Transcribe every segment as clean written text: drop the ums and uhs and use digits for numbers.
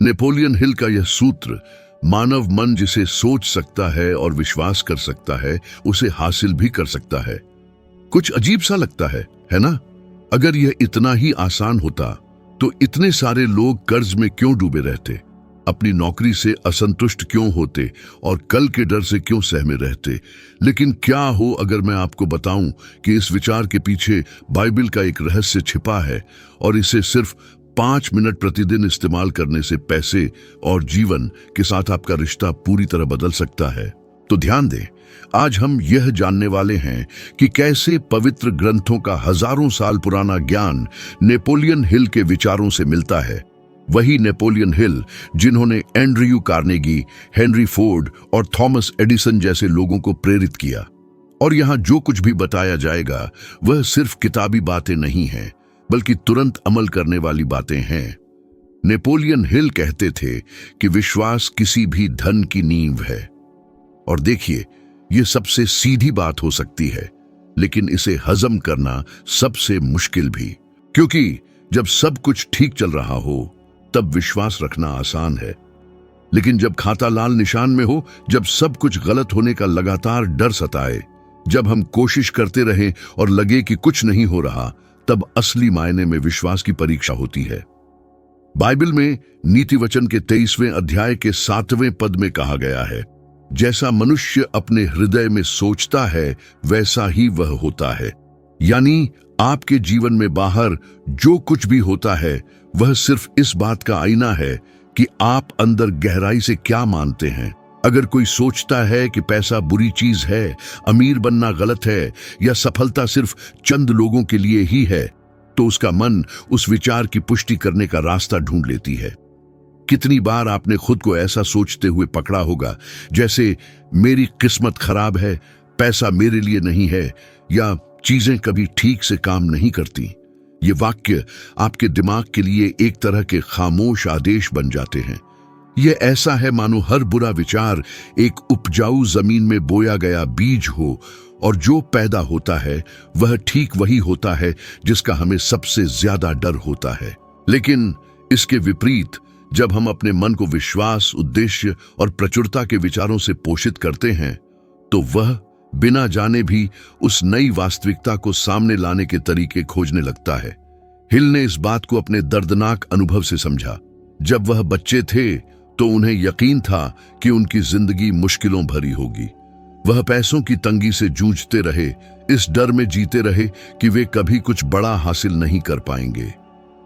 Napoleon Hill का यह सूत्र, मानव मन जिसे सोच सकता है और विश्वास कर सकता है, उसे हासिल भी कर सकता है। कुछ अजीब सा लगता है ना? अगर यह इतना ही आसान होता तो इतने सारे लोग कर्ज में क्यों डूबे रहते, अपनी नौकरी से असंतुष्ट क्यों होते और कल के डर से क्यों सहमे रहते। लेकिन क्या हो अगर मैं आपको बताऊं कि इस विचार के पीछे बाइबल का एक रहस्य छिपा है और इसे सिर्फ 5 मिनट प्रतिदिन इस्तेमाल करने से पैसे और जीवन के साथ आपका रिश्ता पूरी तरह बदल सकता है। तो ध्यान दें, आज हम यह जानने वाले हैं कि कैसे पवित्र ग्रंथों का हजारों साल पुराना ज्ञान नेपोलियन हिल के विचारों से मिलता है। वही नेपोलियन हिल जिन्होंने एंड्रयू कार्नेगी, हेनरी फोर्ड और थॉमस एडिसन जैसे लोगों को प्रेरित किया। और यहाँ जो कुछ भी बताया जाएगा वह सिर्फ किताबी बातें नहीं हैं, बल्कि तुरंत अमल करने वाली बातें हैं। नेपोलियन हिल कहते थे कि विश्वास किसी भी धन की नींव है। और देखिए, ये सबसे सीधी बात हो सकती है, लेकिन इसे हजम करना सबसे मुश्किल भी। क्योंकि जब सब कुछ ठीक चल रहा हो तब विश्वास रखना आसान है, लेकिन जब खाता लाल निशान में हो, जब सब कुछ गलत होने का लगातार डर सताए, जब हम कोशिश करते रहें और लगे कि कुछ नहीं हो रहा, तब असली मायने में विश्वास की परीक्षा होती है। बाइबल में नीति वचन के 23वें अध्याय के 7वें पद में कहा गया है, जैसा मनुष्य अपने हृदय में सोचता है वैसा ही वह होता है। यानी आपके जीवन में बाहर जो कुछ भी होता है वह सिर्फ इस बात का आईना है कि आप अंदर गहराई से क्या मानते हैं। अगर कोई सोचता है कि पैसा बुरी चीज है, अमीर बनना गलत है या सफलता सिर्फ चंद लोगों के लिए ही है, तो उसका मन उस विचार की पुष्टि करने का रास्ता ढूंढ लेती है। कितनी बार आपने खुद को ऐसा सोचते हुए पकड़ा होगा, जैसे मेरी किस्मत खराब है, पैसा मेरे लिए नहीं है, या चीजें कभी ठीक से काम नहीं करती। ये वाक्य आपके दिमाग के लिए एक तरह के खामोश आदेश बन जाते हैं। यह ऐसा है मानो हर बुरा विचार एक उपजाऊ जमीन में बोया गया बीज हो, और जो पैदा होता है वह ठीक वही होता है जिसका हमें सबसे ज्यादा डर होता है। लेकिन इसके विपरीत, जब हम अपने मन को विश्वास, उद्देश्य और प्रचुरता के विचारों से पोषित करते हैं, तो वह बिना जाने भी उस नई वास्तविकता को सामने लाने के तरीके खोजने लगता है। हिल ने इस बात को अपने दर्दनाक अनुभव से समझा। जब वह बच्चे थे तो उन्हें यकीन था कि उनकी जिंदगी मुश्किलों भरी होगी। वह पैसों की तंगी से जूझते रहे, इस डर में जीते रहे कि वे कभी कुछ बड़ा हासिल नहीं कर पाएंगे।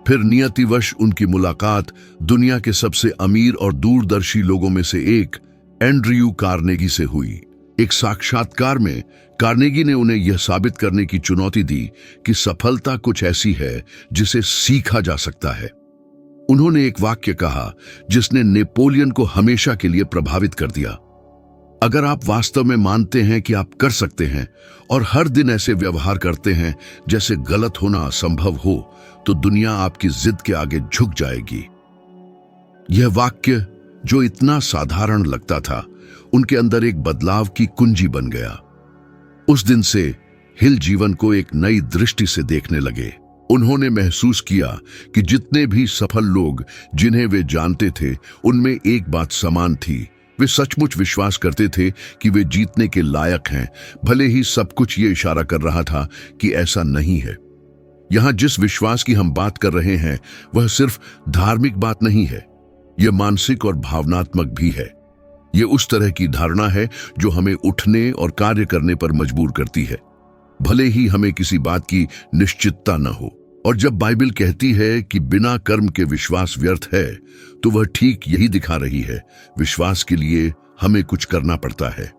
फिर नियतिवश उनकी मुलाकात दुनिया के सबसे अमीर और दूरदर्शी लोगों में से एक एंड्रयू कार्नेगी से हुई। एक साक्षात्कार में कार्नेगी ने उन्हें यह साबित करने की चुनौती दी कि सफलता कुछ ऐसी है जिसे सीखा जा सकता है। उन्होंने एक वाक्य कहा जिसने नेपोलियन को हमेशा के लिए प्रभावित कर दिया, अगर आप वास्तव में मानते हैं कि आप कर सकते हैं और हर दिन ऐसे व्यवहार करते हैं जैसे गलत होना असंभव हो, तो दुनिया आपकी जिद के आगे झुक जाएगी। यह वाक्य जो इतना साधारण लगता था, उनके अंदर एक बदलाव की कुंजी बन गया। उस दिन से हिल जीवन को एक नई दृष्टि से देखने लगे। उन्होंने महसूस किया कि जितने भी सफल लोग जिन्हें वे जानते थे, उनमें एक बात समान थी, वे सचमुच विश्वास करते थे कि वे जीतने के लायक हैं, भले ही सब कुछ ये इशारा कर रहा था कि ऐसा नहीं है। यहाँ जिस विश्वास की हम बात कर रहे हैं वह सिर्फ धार्मिक बात नहीं है, यह मानसिक और भावनात्मक भी है। ये उस तरह की धारणा है जो हमें उठने और कार्य करने पर मजबूर करती है, भले ही हमें किसी बात की निश्चितता न हो। और जब बाइबल कहती है कि बिना कर्म के विश्वास व्यर्थ है, तो वह ठीक यही दिखा रही है। विश्वास के लिए हमें कुछ करना पड़ता है।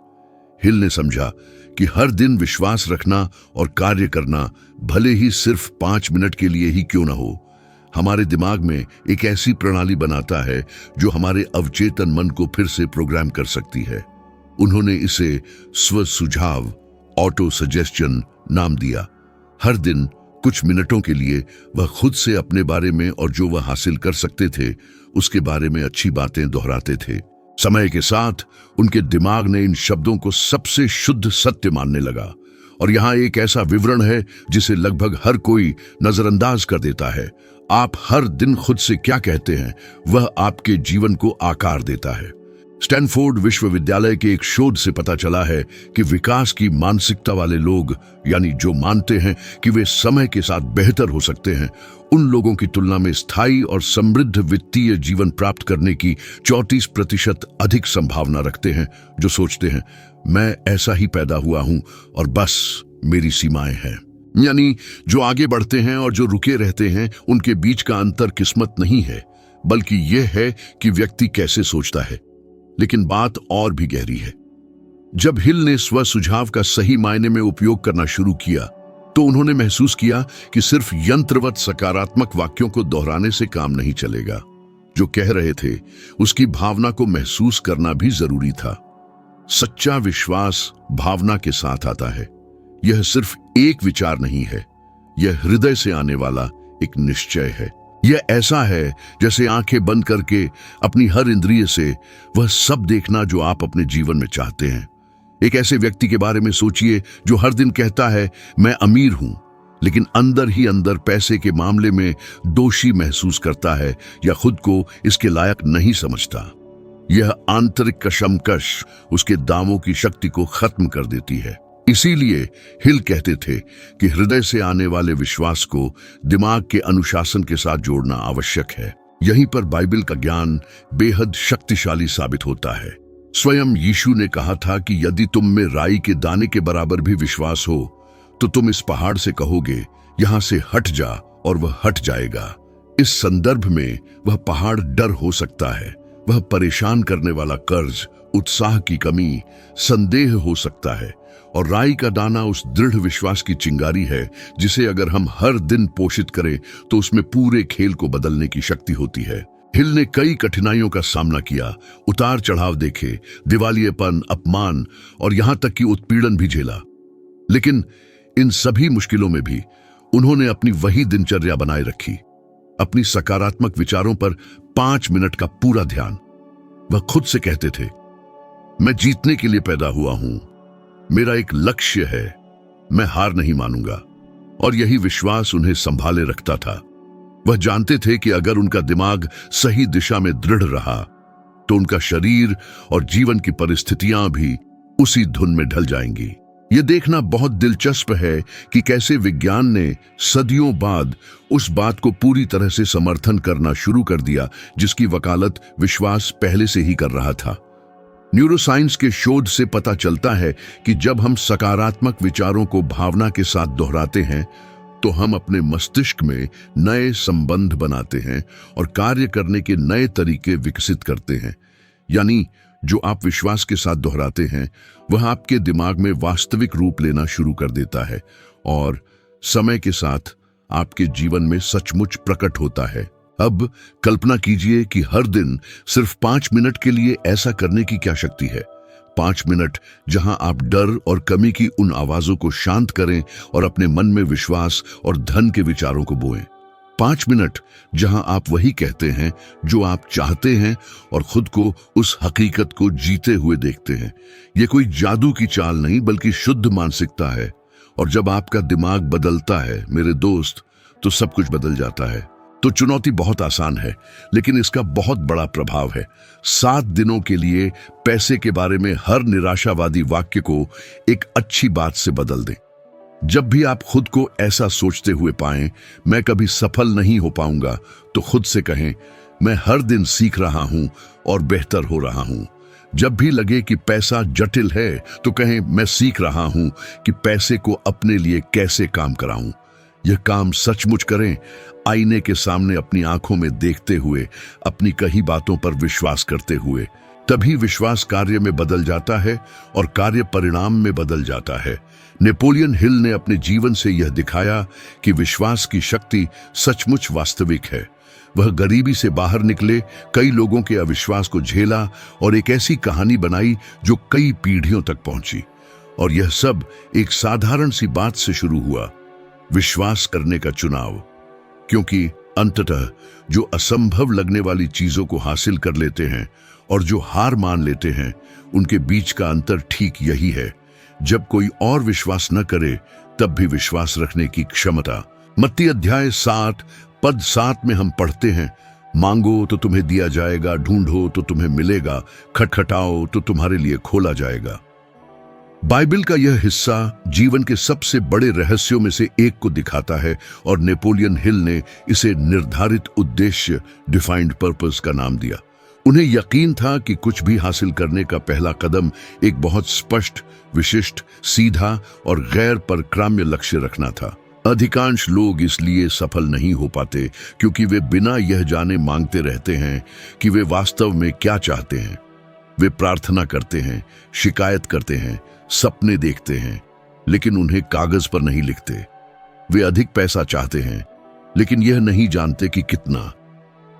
हिल ने समझा कि हर दिन विश्वास रखना और कार्य करना, भले ही सिर्फ 5 मिनट के लिए ही क्यों न हो, हमारे दिमाग में एक ऐसी प्रणाली बनाता है जो हमारे अवचेतन मन को फिर से प्रोग्राम कर सकती है। उन्होंने इसे स्व सुझाव, ऑटो सजेस्शन नाम दिया। हर दिन कुछ मिनटों के लिए वह खुद से अपने बारे में और जो वह हासिल कर सकते थे उसके बारे में अच्छी बातें दोहराते थे। समय के साथ उनके दिमाग ने इन शब्दों को सबसे शुद्ध सत्य मानने लगा। और यहाँ एक ऐसा विवरण है जिसे लगभग हर कोई नजरअंदाज कर देता है। आप हर दिन खुद से क्या कहते हैं वह आपके जीवन को आकार देता है। स्टैनफोर्ड विश्वविद्यालय के एक शोध से पता चला है कि विकास की मानसिकता वाले लोग, यानी जो मानते हैं कि वे समय के साथ बेहतर हो सकते हैं, उन लोगों की तुलना में स्थायी और समृद्ध वित्तीय जीवन प्राप्त करने की 34% अधिक संभावना रखते हैं, जो सोचते हैं मैं ऐसा ही पैदा हुआ हूं और बस मेरी सीमाएं हैं। यानी जो आगे बढ़ते हैं और जो रुके रहते हैं, उनके बीच का अंतर किस्मत नहीं है, बल्कि यह है कि व्यक्ति कैसे सोचता है। लेकिन बात और भी गहरी है। जब हिल ने स्व सुझाव का सही मायने में उपयोग करना शुरू किया, तो उन्होंने महसूस किया कि सिर्फ यंत्रवत सकारात्मक वाक्यों को दोहराने से काम नहीं चलेगा। जो कह रहे थे उसकी भावना को महसूस करना भी जरूरी था। सच्चा विश्वास भावना के साथ आता है। यह सिर्फ एक विचार नहीं है, यह हृदय से आने वाला एक निश्चय है। यह ऐसा है जैसे आंखें बंद करके अपनी हर इंद्रिय से वह सब देखना जो आप अपने जीवन में चाहते हैं। एक ऐसे व्यक्ति के बारे में सोचिए जो हर दिन कहता है मैं अमीर हूं, लेकिन अंदर ही अंदर पैसे के मामले में दोषी महसूस करता है या खुद को इसके लायक नहीं समझता। यह आंतरिक कशमकश उसके दावों की शक्ति को खत्म कर देती है। इसीलिए हिल कहते थे कि हृदय से आने वाले विश्वास को दिमाग के अनुशासन के साथ जोड़ना आवश्यक है। यहीं पर बाइबल का ज्ञान बेहद शक्तिशाली साबित होता है। स्वयं यीशु ने कहा था कि यदि तुम में राई के दाने के बराबर भी विश्वास हो, तो तुम इस पहाड़ से कहोगे यहां से हट जा और वह हट जाएगा। इस संदर्भ में वह पहाड़ डर हो सकता है, वह परेशान करने वाला कर्ज, उत्साह की कमी, संदेह हो सकता है, और राई का दाना उस दृढ़ विश्वास की चिंगारी है जिसे अगर हम हर दिन पोषित करें तो उसमें पूरे खेल को बदलने की शक्ति होती है। हिल ने कई कठिनाइयों का सामना किया, उतार चढ़ाव देखे, दिवालियेपन, अपमान और यहां तक कि उत्पीड़न भी झेला। लेकिन इन सभी मुश्किलों में भी उन्होंने अपनी वही दिनचर्या बनाए रखी, अपनी सकारात्मक विचारों पर 5 मिनट का पूरा ध्यान। वह खुद से कहते थे मैं जीतने के लिए पैदा हुआ हूं, मेरा एक लक्ष्य है, मैं हार नहीं मानूंगा। और यही विश्वास उन्हें संभाले रखता था। वह जानते थे कि अगर उनका दिमाग सही दिशा में दृढ़ रहा तो उनका शरीर और जीवन की परिस्थितियां भी उसी धुन में ढल जाएंगी। यह देखना बहुत दिलचस्प है कि कैसे विज्ञान ने सदियों बाद उस बात को पूरी तरह से समर्थन करना शुरू कर दिया जिसकी वकालत विश्वास पहले से ही कर रहा था। न्यूरोसाइंस के शोध से पता चलता है कि जब हम सकारात्मक विचारों को भावना के साथ दोहराते हैं तो हम अपने मस्तिष्क में नए संबंध बनाते हैं और कार्य करने के नए तरीके विकसित करते हैं। यानी जो आप विश्वास के साथ दोहराते हैं वह आपके दिमाग में वास्तविक रूप लेना शुरू कर देता है और समय के साथ आपके जीवन में सचमुच प्रकट होता है। अब कल्पना कीजिए कि हर दिन सिर्फ 5 मिनट के लिए ऐसा करने की क्या शक्ति है। 5 मिनट जहां आप डर और कमी की उन आवाजों को शांत करें और अपने मन में विश्वास और धन के विचारों को बोएं। 5 मिनट जहां आप वही कहते हैं जो आप चाहते हैं और खुद को उस हकीकत को जीते हुए देखते हैं। यह कोई जादू की चाल नहीं बल्कि शुद्ध मानसिकता है। और जब आपका दिमाग बदलता है मेरे दोस्त, तो सब कुछ बदल जाता है। तो चुनौती बहुत आसान है लेकिन इसका बहुत बड़ा प्रभाव है। 7 दिनों के लिए पैसे के बारे में हर निराशावादी वाक्य को एक अच्छी बात से बदल दें। जब भी आप खुद को ऐसा सोचते हुए पाएं मैं कभी सफल नहीं हो पाऊंगा, तो खुद से कहें मैं हर दिन सीख रहा हूं और बेहतर हो रहा हूं। जब भी लगे कि पैसा जटिल है तो कहें मैं सीख रहा हूं कि पैसे को अपने लिए कैसे काम कराऊं। यह काम सचमुच करें, आईने के सामने अपनी आंखों में देखते हुए, अपनी कही बातों पर विश्वास करते हुए। तभी विश्वास कार्य में बदल जाता है और कार्य परिणाम में बदल जाता है। नेपोलियन हिल ने अपने जीवन से यह दिखाया कि विश्वास की शक्ति सचमुच वास्तविक है। वह गरीबी से बाहर निकले, कई लोगों के अविश्वास को झेला और एक ऐसी कहानी बनाई जो कई पीढ़ियों तक पहुंची। और यह सब एक साधारण सी बात से शुरू हुआ, विश्वास करने का चुनाव। क्योंकि अंततः जो असंभव लगने वाली चीजों को हासिल कर लेते हैं और जो हार मान लेते हैं, उनके बीच का अंतर ठीक यही है। जब कोई और विश्वास न करे तब भी विश्वास रखने की क्षमता। मत्ती अध्याय 7 पद 7 में हम पढ़ते हैं, मांगो तो तुम्हें दिया जाएगा, ढूंढो तो तुम्हें मिलेगा, खटखटाओ तो तुम्हारे लिए खोला जाएगा। बाइबल का यह हिस्सा जीवन के सबसे बड़े रहस्यों में से एक को दिखाता है और नेपोलियन हिल ने इसे निर्धारित उद्देश्य, डिफाइंड पर्पस का नाम दिया। उन्हें यकीन था कि कुछ भी हासिल करने का पहला कदम एक बहुत स्पष्ट, विशिष्ट, सीधा और गैर परक्राम्य लक्ष्य रखना था। अधिकांश लोग इसलिए सफल नहीं हो पाते क्योंकि वे बिना यह जाने मांगते रहते हैं कि वे वास्तव में क्या चाहते हैं। वे प्रार्थना करते हैं, शिकायत करते हैं, सपने देखते हैं, लेकिन उन्हें कागज पर नहीं लिखते। वे अधिक पैसा चाहते हैं, लेकिन यह नहीं जानते कि कितना।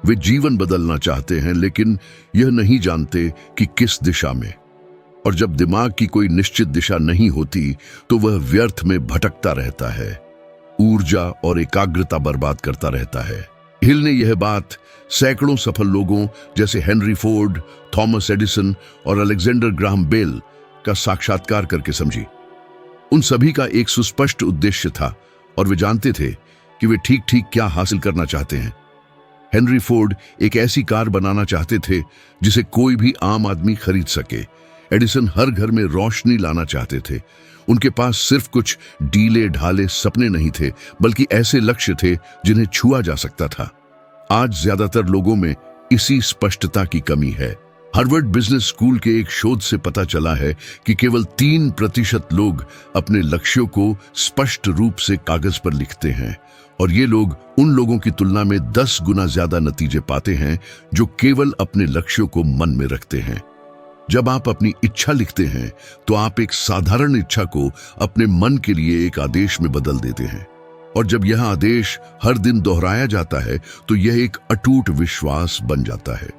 वे जीवन बदलना चाहते हैं, लेकिन यह नहीं जानते कि किस दिशा में। और जब दिमाग की कोई निश्चित दिशा नहीं होती तो वह व्यर्थ में भटकता रहता है, ऊर्जा और एकाग्रता बर्बाद करता रहता है। हिल ने यह बात सैकड़ों सफल लोगों जैसे हेनरी फोर्ड, थॉमस एडिसन और अलेक्जेंडर ग्राहम बेल का साक्षात्कार करके समझी। उन सभी का एक सुस्पष्ट उद्देश्य था और वे जानते थे कि वे ठीक ठीक क्या हासिल करना चाहते हैं। हेनरी फोर्ड एक ऐसी कार बनाना चाहते थे जिसे कोई भी आम आदमी खरीद सके। एडिसन हर घर में रोशनी लाना चाहते थे। उनके पास सिर्फ कुछ ढीले ढाले सपने नहीं थे, बल्कि ऐसे लक्ष्य थे जिन्हें छुआ जा सकता था। आज ज्यादातर लोगों में इसी स्पष्टता की कमी है। हार्वर्ड बिजनेस स्कूल के एक शोध से पता चला है कि केवल 3% लोग अपने लक्ष्यों को स्पष्ट रूप से कागज पर लिखते हैं, और ये लोग उन लोगों की तुलना में 10 गुना ज्यादा नतीजे पाते हैं जो केवल अपने लक्ष्यों को मन में रखते हैं। जब आप अपनी इच्छा लिखते हैं तो आप एक साधारण इच्छा को अपने मन के लिए एक आदेश में बदल देते हैं, और जब यह आदेश हर दिन दोहराया जाता है तो यह एक अटूट विश्वास बन जाता है।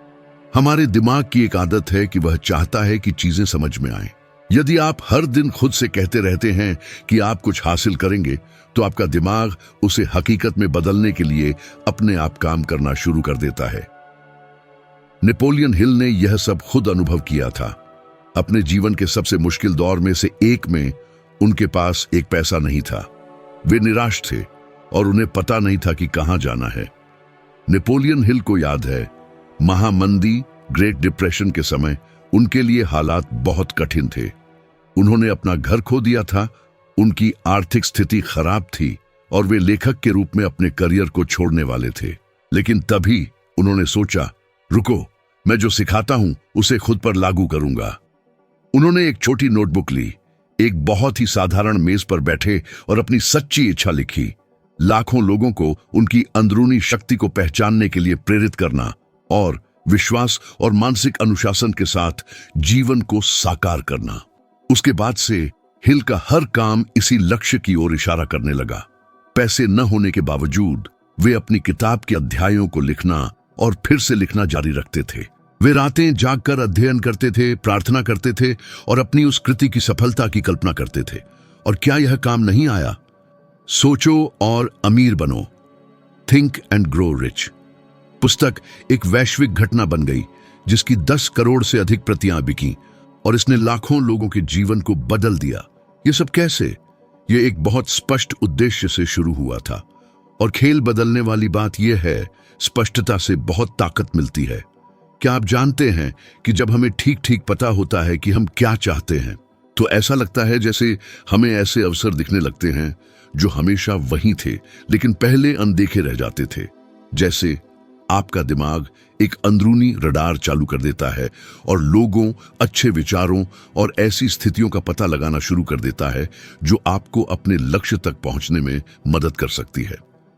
हमारे दिमाग की एक आदत है कि वह चाहता है कि चीजें समझ में आएं। यदि आप हर दिन खुद से कहते रहते हैं कि आप कुछ हासिल करेंगे, तो आपका दिमाग उसे हकीकत में बदलने के लिए अपने आप काम करना शुरू कर देता है। नेपोलियन हिल ने यह सब खुद अनुभव किया था। अपने जीवन के सबसे मुश्किल दौर में से एक में उनके पास एक पैसा नहीं था। वे निराश थे और उन्हें पता नहीं था कि कहां जाना है। नेपोलियन हिल को याद है, महामंदी, ग्रेट डिप्रेशन के समय उनके लिए हालात बहुत कठिन थे। उन्होंने अपना घर खो दिया था, उनकी आर्थिक स्थिति खराब थी और वे लेखक के रूप में अपने करियर को छोड़ने वाले थे। लेकिन तभी उन्होंने सोचा, रुको, मैं जो सिखाता हूं उसे खुद पर लागू करूंगा। उन्होंने एक छोटी नोटबुक ली, एक बहुत ही साधारण मेज पर बैठे और अपनी सच्ची इच्छा लिखी। लाखों लोगों को उनकी अंदरूनी शक्ति को पहचानने के लिए प्रेरित करना और विश्वास और मानसिक अनुशासन के साथ जीवन को साकार करना। उसके बाद से हिल का हर काम इसी लक्ष्य की ओर इशारा करने लगा। पैसे न होने के बावजूद वे अपनी किताब के अध्यायों को लिखना और फिर से लिखना जारी रखते थे। वे रातें जागकर अध्ययन करते थे, प्रार्थना करते थे और अपनी उस कृति की सफलता की कल्पना करते थे। और क्या यह काम नहीं आया? सोचो और अमीर बनो, थिंक एंड ग्रो रिच पुस्तक एक वैश्विक घटना बन गई, जिसकी 10 करोड़ से अधिक प्रतियां बिकी और इसने लाखों लोगों के जीवन को बदल दिया। ये सब कैसे? ये एक बहुत स्पष्ट उद्देश्य से शुरू हुआ था। और खेल बदलने वाली बात यह है, स्पष्टता से बहुत ताकत मिलती है। क्या आप जानते हैं कि जब हमें ठीक ठीक पता होता है कि हम क्या चाहते हैं, तो ऐसा लगता है जैसे हमें ऐसे अवसर दिखने लगते हैं जो हमेशा वहीं थे लेकिन पहले अनदेखे रह जाते थे। जैसे आपका दिमाग एक अंदरूनी रडार चालू कर देता है और लोगों, अच्छे विचारों और ऐसी स्थितियों का पता लगाना शुरू कर देता है जो आपको अपने लक्ष्य तक पहुंचने में मदद कर सकती है।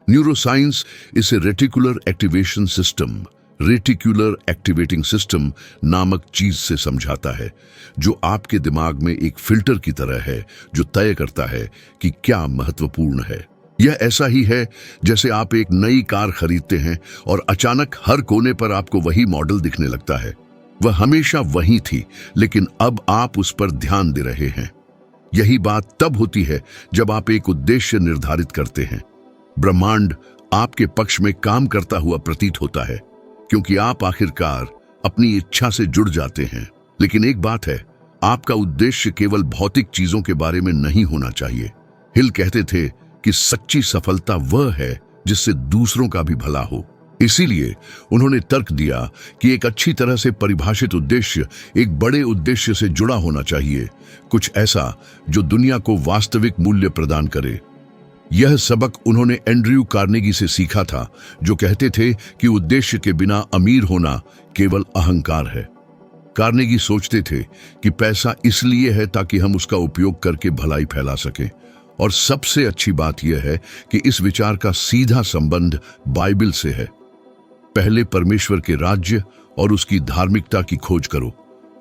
न्यूरोसाइंस इसे reticular activation system, reticular activating system नामक चीज से समझाता है, जो आपके दिमाग में एक फिल्टर की तरह है जो तय करता है कि क्या महत्वपूर्ण है। यह ऐसा ही है जैसे आप एक नई कार खरीदते हैं और अचानक हर कोने पर आपको वही मॉडल दिखने लगता है। वह हमेशा वही थी, लेकिन अब आप उस पर ध्यान दे रहे हैं। यही बात तब होती है जब आप एक उद्देश्य निर्धारित करते हैं। ब्रह्मांड आपके पक्ष में काम करता हुआ प्रतीत होता है, क्योंकि आप आखिरकार अपनी इच्छा से जुड़ जाते हैं। लेकिन एक बात है, आपका उद्देश्य केवल भौतिक चीजों के बारे में नहीं होना चाहिए। हिल कहते थे कि सच्ची सफलता वह है जिससे दूसरों का भी भला हो। इसीलिए उन्होंने तर्क दिया कि एक अच्छी तरह से परिभाषित उद्देश्य एक बड़े उद्देश्य से जुड़ा होना चाहिए, कुछ ऐसा जो दुनिया को वास्तविक मूल्य प्रदान करे। यह सबक उन्होंने एंड्रयू कार्नेगी से सीखा था, जो कहते थे कि उद्देश्य के बिना अमीर होना केवल अहंकार है। कार्नेगी सोचते थे कि पैसा इसलिए है ताकि हम उसका उपयोग करके भलाई फैला सकें, और सबसे अच्छी बात यह है कि इस विचार का सीधा संबंध बाइबल से है। पहले परमेश्वर के राज्य और उसकी धार्मिकता की खोज करो,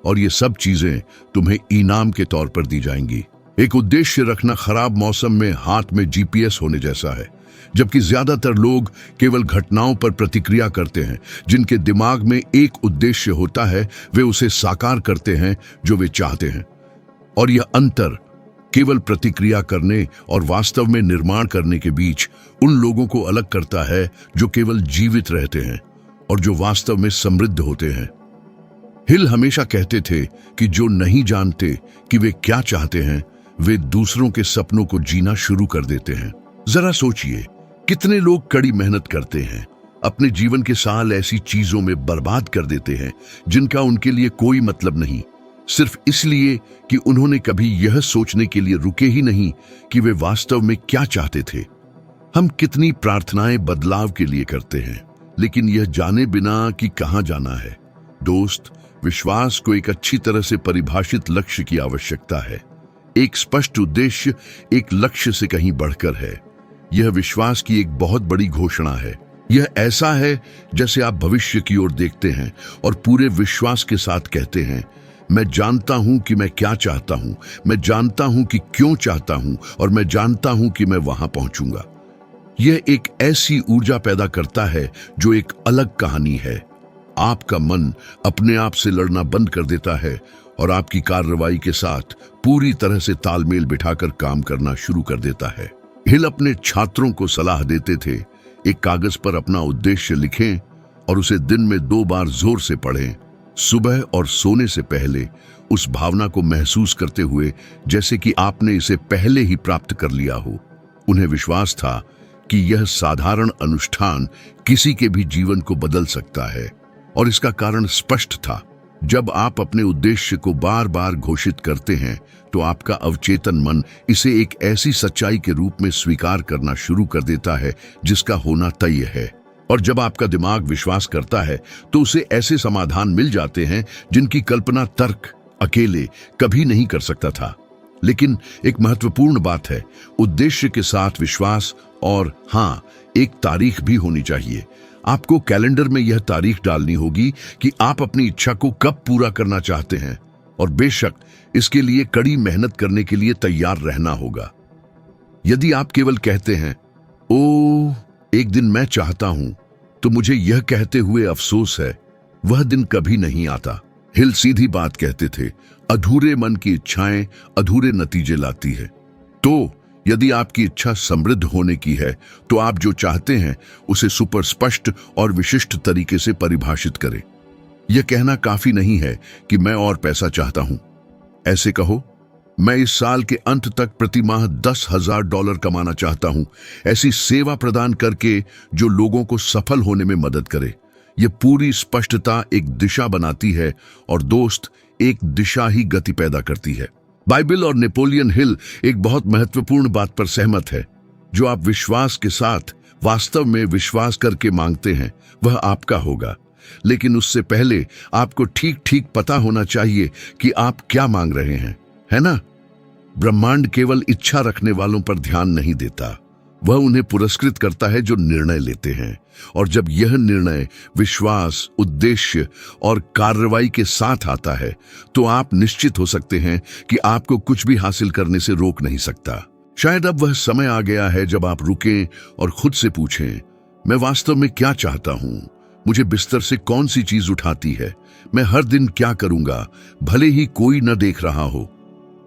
और ये सब चीजें तुम्हें इनाम के तौर पर दी जाएंगी। एक उद्देश्य रखना खराब मौसम में हाथ में जीपीएस होने जैसा है, जबकि ज्यादातर लोग केवल घटनाओं पर प्रतिक्रिया करते हैं। जिनके दिमाग में एक उद्देश्य होता है वे उसे साकार करते हैं जो वे चाहते हैं, और यह अंतर केवल प्रतिक्रिया करने और वास्तव में निर्माण करने के बीच उन लोगों को अलग करता है जो केवल जीवित रहते हैं और जो वास्तव में समृद्ध होते हैं। हिल हमेशा कहते थे कि जो नहीं जानते कि वे क्या चाहते हैं, वे दूसरों के सपनों को जीना शुरू कर देते हैं। जरा सोचिए, कितने लोग कड़ी मेहनत करते हैं, अपने जीवन के साल ऐसी चीजों में बर्बाद कर देते हैं जिनका उनके लिए कोई मतलब नहीं, सिर्फ इसलिए कि उन्होंने कभी यह सोचने के लिए रुके ही नहीं कि वे वास्तव में क्या चाहते थे। हम कितनी प्रार्थनाएं बदलाव के लिए करते हैं, लेकिन यह जाने बिना कि कहां जाना है। दोस्त, विश्वास को एक अच्छी तरह से परिभाषित लक्ष्य की आवश्यकता है। एक स्पष्ट उद्देश्य एक लक्ष्य से कहीं बढ़कर है। यह विश्वास की एक बहुत बड़ी घोषणा है। यह ऐसा है जैसे आप भविष्य की ओर देखते हैं और पूरे विश्वास के साथ कहते हैं, मैं जानता हूं कि मैं क्या चाहता हूं, मैं जानता हूं कि क्यों चाहता हूं, और मैं जानता हूं कि मैं वहां पहुंचूंगा। यह एक ऐसी ऊर्जा पैदा करता है जो एक अलग कहानी है। आपका मन अपने आप से लड़ना बंद कर देता है और आपकी कार्रवाई के साथ पूरी तरह से तालमेल बिठाकर काम करना शुरू कर देता है। हिल अपने छात्रों को सलाह देते थे, एक कागज पर अपना उद्देश्य लिखें और उसे दिन में 2 बार जोर से पढ़ें, सुबह और सोने से पहले, उस भावना को महसूस करते हुए जैसे कि आपने इसे पहले ही प्राप्त कर लिया हो। उन्हें विश्वास था कि यह साधारण अनुष्ठान किसी के भी जीवन को बदल सकता है, और इसका कारण स्पष्ट था। जब आप अपने उद्देश्य को बार बार घोषित करते हैं तो आपका अवचेतन मन इसे एक ऐसी सच्चाई के रूप में स्वीकार करना शुरू कर देता है जिसका होना तय है। और जब आपका दिमाग विश्वास करता है तो उसे ऐसे समाधान मिल जाते हैं जिनकी कल्पना तर्क अकेले कभी नहीं कर सकता था। लेकिन एक महत्वपूर्ण बात है, उद्देश्य के साथ विश्वास, और हाँ, एक तारीख भी होनी चाहिए। आपको कैलेंडर में यह तारीख डालनी होगी कि आप अपनी इच्छा को कब पूरा करना चाहते हैं, और बेशक इसके लिए कड़ी मेहनत करने के लिए तैयार रहना होगा। यदि आप केवल कहते हैं, ओ एक दिन मैं चाहता हूं, तो मुझे यह कहते हुए अफसोस है, वह दिन कभी नहीं आता। हिल सीधी बात कहते थे, अधूरे मन की इच्छाएं अधूरे नतीजे लाती है। तो यदि आपकी इच्छा समृद्ध होने की है तो आप जो चाहते हैं उसे सुपर स्पष्ट और विशिष्ट तरीके से परिभाषित करें। यह कहना काफी नहीं है कि मैं और पैसा चाहता हूं। ऐसे कहो, मैं इस साल के अंत तक प्रति माह $10,000 कमाना चाहता हूं, ऐसी सेवा प्रदान करके जो लोगों को सफल होने में मदद करे। यह पूरी स्पष्टता एक दिशा बनाती है, और दोस्त, एक दिशा ही गति पैदा करती है। बाइबल और नेपोलियन हिल एक बहुत महत्वपूर्ण बात पर सहमत है। जो आप विश्वास के साथ वास्तव में विश्वास करके मांगते हैं वह आपका होगा, लेकिन उससे पहले आपको ठीक ठीक पता होना चाहिए कि आप क्या मांग रहे हैं, है ना? ब्रह्मांड केवल इच्छा रखने वालों पर ध्यान नहीं देता, वह उन्हें पुरस्कृत करता है जो निर्णय लेते हैं। और जब यह निर्णय विश्वास, उद्देश्य और कार्रवाई के साथ आता है तो आप निश्चित हो सकते हैं कि आपको कुछ भी हासिल करने से रोक नहीं सकता। शायद अब वह समय आ गया है जब आप रुकें और खुद से पूछें, मैं वास्तव में क्या चाहता हूं? मुझे बिस्तर से कौन सी चीज उठाती है? मैं हर दिन क्या करूंगा भले ही कोई न देख रहा हो?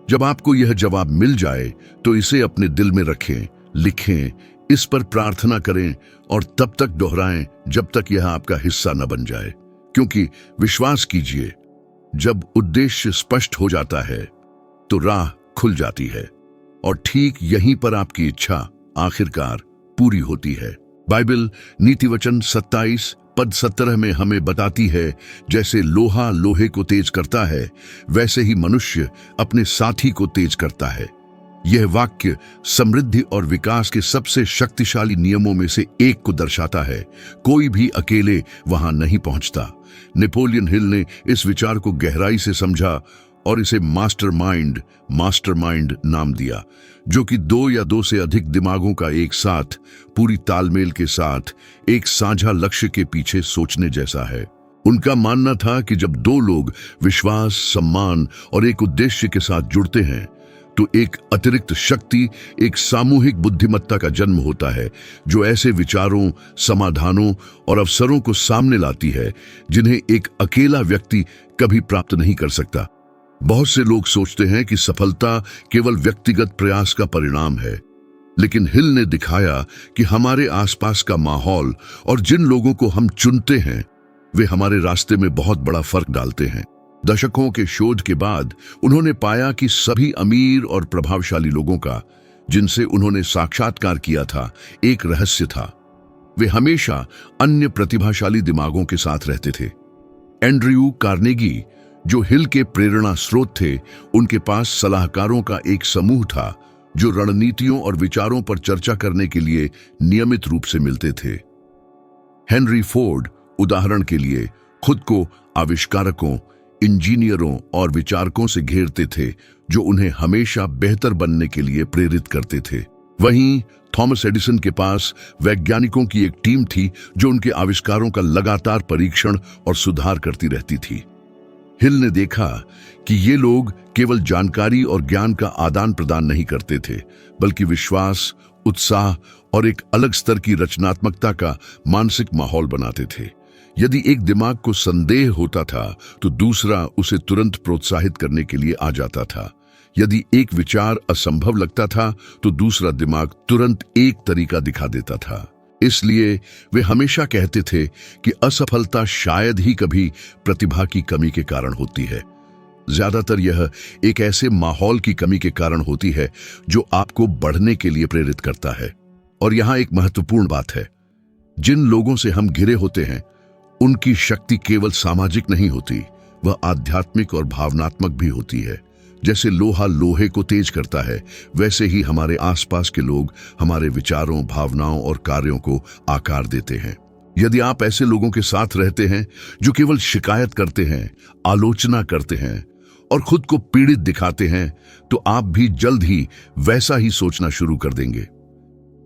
जब आपको यह जवाब मिल जाए तो इसे अपने दिल में रखें, लिखें, इस पर प्रार्थना करें और तब तक दोहराएं जब तक यह आपका हिस्सा न बन जाए। क्योंकि विश्वास कीजिए, जब उद्देश्य स्पष्ट हो जाता है तो राह खुल जाती है, और ठीक यहीं पर आपकी इच्छा आखिरकार पूरी होती है। बाइबल नीति वचन 27 पद 17 में हमें बताती है, जैसे लोहा लोहे को तेज करता है, वैसे ही मनुष्य अपने साथी को तेज करता है। यह वाक्य समृद्धि और विकास के सबसे शक्तिशाली नियमों में से एक को दर्शाता है। कोई भी अकेले वहां नहीं पहुंचता। नेपोलियन हिल ने इस विचार को गहराई से समझा और इसे मास्टरमाइंड नाम दिया, जो कि दो या दो से अधिक दिमागों का एक साथ पूरी तालमेल के साथ एक साझा लक्ष्य के पीछे सोचने जैसा है। उनका मानना था कि जब दो लोग विश्वास, सम्मान और एक उद्देश्य के साथ जुड़ते हैं तो एक अतिरिक्त शक्ति, एक सामूहिक बुद्धिमत्ता का जन्म होता है, जो ऐसे विचारों, समाधानों और अवसरों को सामने लाती है जिन्हें एक अकेला व्यक्ति कभी प्राप्त नहीं कर सकता। बहुत से लोग सोचते हैं कि सफलता केवल व्यक्तिगत प्रयास का परिणाम है, लेकिन हिल ने दिखाया कि हमारे आसपास का माहौल और जिन लोगों को हम चुनते हैं वे हमारे रास्ते में बहुत बड़ा फर्क डालते हैं। दशकों के शोध के बाद उन्होंने पाया कि सभी अमीर और प्रभावशाली लोगों का, जिनसे उन्होंने साक्षात्कार किया था, एक रहस्य था। वे हमेशा अन्य प्रतिभाशाली दिमागों के साथ रहते थे। एंड्रयू कार्नेगी, जो हिल के प्रेरणा स्रोत थे, उनके पास सलाहकारों का एक समूह था जो रणनीतियों और विचारों पर चर्चा करने के लिए नियमित रूप से मिलते थे। हेनरी फोर्ड उदाहरण के लिए खुद को आविष्कारकों, इंजीनियरों और विचारकों से घेरते थे जो उन्हें हमेशा बेहतर बनने के लिए प्रेरित करते थे। वहीं थॉमस एडिसन के पास वैज्ञानिकों की एक टीम थी जो उनके आविष्कारों का लगातार परीक्षण और सुधार करती रहती थी। हिल ने देखा कि ये लोग केवल जानकारी और ज्ञान का आदान प्रदान नहीं करते थे, बल्कि विश्वास, उत्साह और एक अलग स्तर की रचनात्मकता का मानसिक माहौल बनाते थे। यदि एक दिमाग को संदेह होता था तो दूसरा उसे तुरंत प्रोत्साहित करने के लिए आ जाता था। यदि एक विचार असंभव लगता था तो दूसरा दिमाग तुरंत एक तरीका दिखा देता था। इसलिए वे हमेशा कहते थे कि असफलता शायद ही कभी प्रतिभा की कमी के कारण होती है। ज्यादातर यह एक ऐसे माहौल की कमी के कारण होती है जो आपको बढ़ने के लिए प्रेरित करता है। और यहाँ एक महत्वपूर्ण बात है, जिन लोगों से हम घिरे होते हैं उनकी शक्ति केवल सामाजिक नहीं होती, वह आध्यात्मिक और भावनात्मक भी होती है। जैसे लोहा लोहे को तेज करता है, वैसे ही हमारे आसपास के लोग हमारे विचारों, भावनाओं और कार्यों को आकार देते हैं। यदि आप ऐसे लोगों के साथ रहते हैं जो केवल शिकायत करते हैं, आलोचना करते हैं और खुद को पीड़ित दिखाते हैं, तो आप भी जल्द ही वैसा ही सोचना शुरू कर देंगे।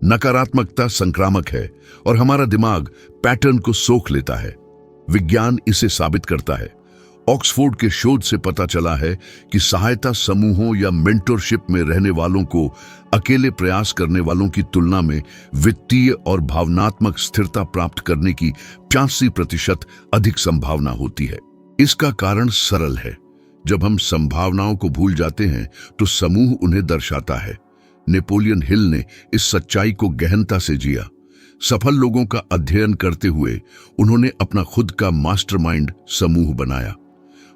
नकारात्मकता संक्रामक है और हमारा दिमाग पैटर्न को सोख लेता है। विज्ञान इसे साबित करता है। ऑक्सफोर्ड के शोध से पता चला है कि सहायता समूहों या मेंटरशिप में रहने वालों को अकेले प्रयास करने वालों की तुलना में वित्तीय और भावनात्मक स्थिरता प्राप्त करने की 85% अधिक संभावना होती है। इसका कारण सरल है। जब हम संभावनाओं को भूल जाते हैं तो समूह उन्हें दर्शाता है। नेपोलियन हिल ने इस सच्चाई को गहनता से जिया। सफल लोगों का अध्ययन करते हुए उन्होंने अपना खुद का मास्टरमाइंड समूह बनाया।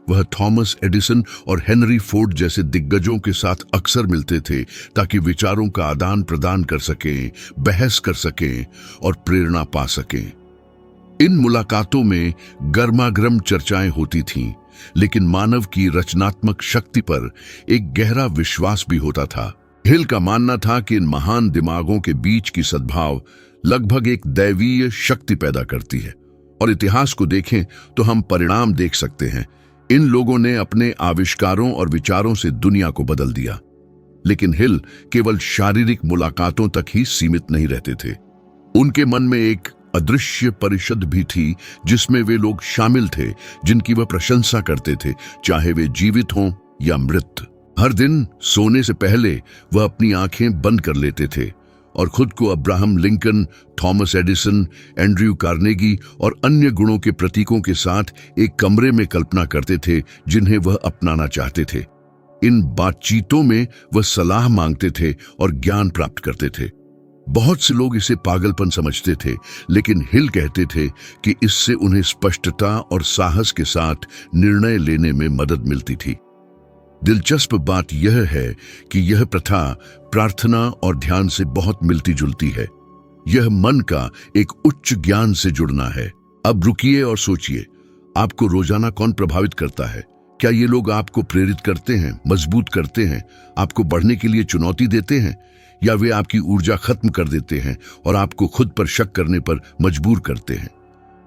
वह थॉमस एडिसन और हेनरी फोर्ड जैसे दिग्गजों के साथ अक्सर मिलते थे ताकि विचारों का आदान प्रदान कर सकें, बहस कर सकें और प्रेरणा पा सकें। इन मुलाकातों में गर्मागर्म चर्चाएं होती थीं, लेकिन मानव की रचनात्मक शक्ति पर एक गहरा विश्वास भी होता था। हिल का मानना था कि इन महान दिमागों के बीच की सद्भाव लगभग एक दैवीय शक्ति पैदा करती है। और इतिहास को देखें तो हम परिणाम देख सकते हैं। इन लोगों ने अपने आविष्कारों और विचारों से दुनिया को बदल दिया। लेकिन हिल केवल शारीरिक मुलाकातों तक ही सीमित नहीं रहते थे। उनके मन में एक अदृश्य परिषद भी थी जिसमें वे लोग शामिल थे जिनकी वह प्रशंसा करते थे, चाहे वे जीवित हों या मृत। हर दिन सोने से पहले वह अपनी आंखें बंद कर लेते थे और खुद को Abraham Lincoln, Thomas Edison, Andrew Carnegie और अन्य गुणों के प्रतीकों के साथ एक कमरे में कल्पना करते थे जिन्हें वह अपनाना चाहते थे। इन बातचीतों में वह सलाह मांगते थे और ज्ञान प्राप्त करते थे। बहुत से लोग इसे पागलपन समझते थे, लेकिन हिल कहते थे कि इससे उन्हें स्पष्टता और साहस के साथ निर्णय लेने में मदद मिलती थी। दिलचस्प बात यह है कि यह प्रथा प्रार्थना और ध्यान से बहुत मिलती जुलती है। यह मन का एक उच्च ज्ञान से जुड़ना है। अब रुकिए और सोचिए, आपको रोजाना कौन प्रभावित करता है? क्या ये लोग आपको प्रेरित करते हैं, मजबूत करते हैं, आपको बढ़ने के लिए चुनौती देते हैं, या वे आपकी ऊर्जा खत्म कर देते हैं और आपको खुद पर शक करने पर मजबूर करते हैं?